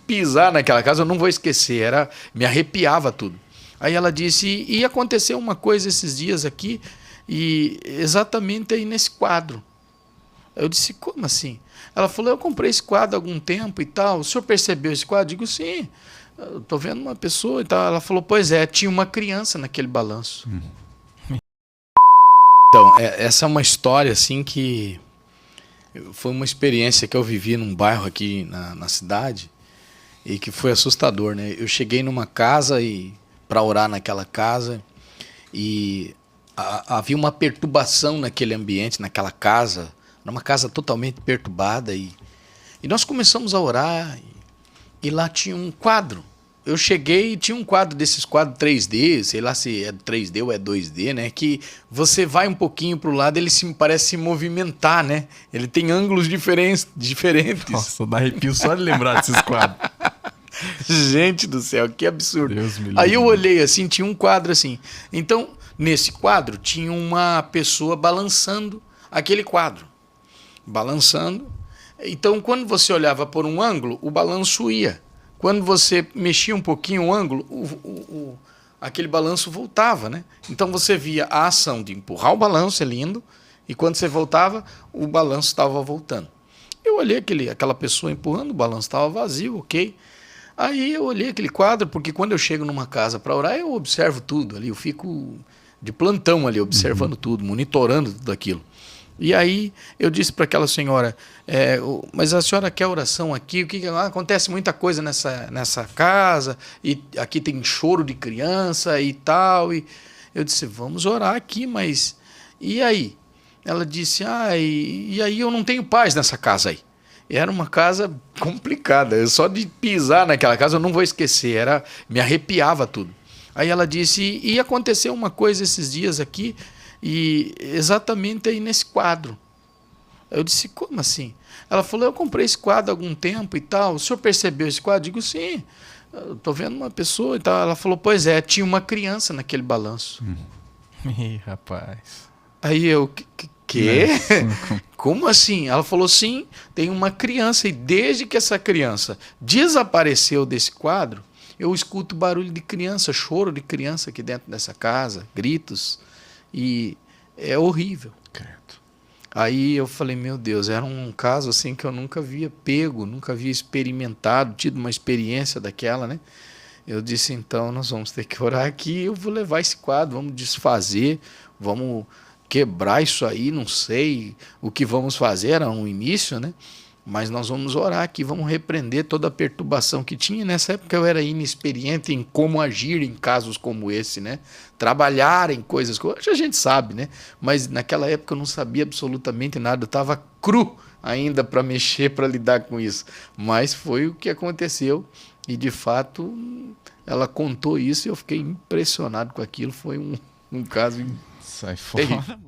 pisar naquela casa, eu não vou esquecer, me arrepiava tudo. Aí ela disse, e aconteceu uma coisa esses dias aqui, e exatamente aí nesse quadro. Eu disse, como assim? Ela falou, eu comprei esse quadro há algum tempo e tal, o senhor percebeu esse quadro? Eu digo, sim, eu tô vendo uma pessoa e tal. Ela falou, pois é, tinha uma criança naquele balanço. Então, essa é uma história assim que foi uma experiência que eu vivi num bairro aqui na cidade e que foi assustador, né? Eu cheguei numa casa e para orar naquela casa e havia uma perturbação naquele ambiente, naquela casa, era uma casa totalmente perturbada e nós começamos a orar e lá tinha um quadro. Eu cheguei e tinha um quadro desses quadros 3D, sei lá se é 3D ou é 2D, né? Que você vai um pouquinho para o lado, ele parece se movimentar, né? Ele tem ângulos diferentes. Nossa, dá arrepio só de lembrar desses quadros. Gente do céu, que absurdo. Deus me livre. Aí eu olhei assim, tinha um quadro assim. Então, nesse quadro, tinha uma pessoa balançando aquele quadro. Balançando. Então, quando você olhava por um ângulo, o balanço ia. Quando você mexia um pouquinho o ângulo, aquele balanço voltava, né? Então você via a ação de empurrar o balanço, ele indo, e quando você voltava, o balanço estava voltando. Eu olhei aquela pessoa empurrando, o balanço estava vazio, ok. Aí eu olhei aquele quadro, porque quando eu chego numa casa para orar, eu observo tudo ali, eu fico de plantão ali, observando tudo, monitorando tudo aquilo. E aí eu disse para aquela senhora, mas a senhora quer oração aqui? O que acontece muita coisa nessa casa, e aqui tem choro de criança e tal. E eu disse, vamos orar aqui, mas e aí? Ela disse, e aí eu não tenho paz nessa casa aí. Era uma casa complicada, só de pisar naquela casa eu não vou esquecer, me arrepiava tudo. Aí ela disse, e aconteceu uma coisa esses dias aqui, e exatamente aí nesse quadro. Eu disse, como assim? Ela falou, eu comprei esse quadro há algum tempo e tal, o senhor percebeu esse quadro? Eu digo, sim, eu tô vendo uma pessoa e tal. Ela falou, pois é, tinha uma criança naquele balanço. Ih, rapaz. Aí eu, quê? Como assim? Ela falou, sim, tem uma criança, e desde que essa criança desapareceu desse quadro, eu escuto barulho de criança, choro de criança aqui dentro dessa casa, gritos, e é horrível. Certo. Aí eu falei, meu Deus, era um caso assim que eu nunca havia pego, nunca havia experimentado, tido uma experiência daquela, né? Eu disse, então nós vamos ter que orar aqui, eu vou levar esse quadro, vamos desfazer, vamos quebrar isso aí, não sei o que vamos fazer, era um início, né? Mas nós vamos orar aqui, vamos repreender toda a perturbação que tinha. Nessa época eu era inexperiente em como agir em casos como esse, né? Trabalhar em coisas que hoje a gente sabe, né? Mas naquela época eu não sabia absolutamente nada, eu estava cru ainda para mexer, para lidar com isso. Mas foi o que aconteceu e de fato ela contou isso e eu fiquei impressionado com aquilo, foi um caso Sai terrível. fora.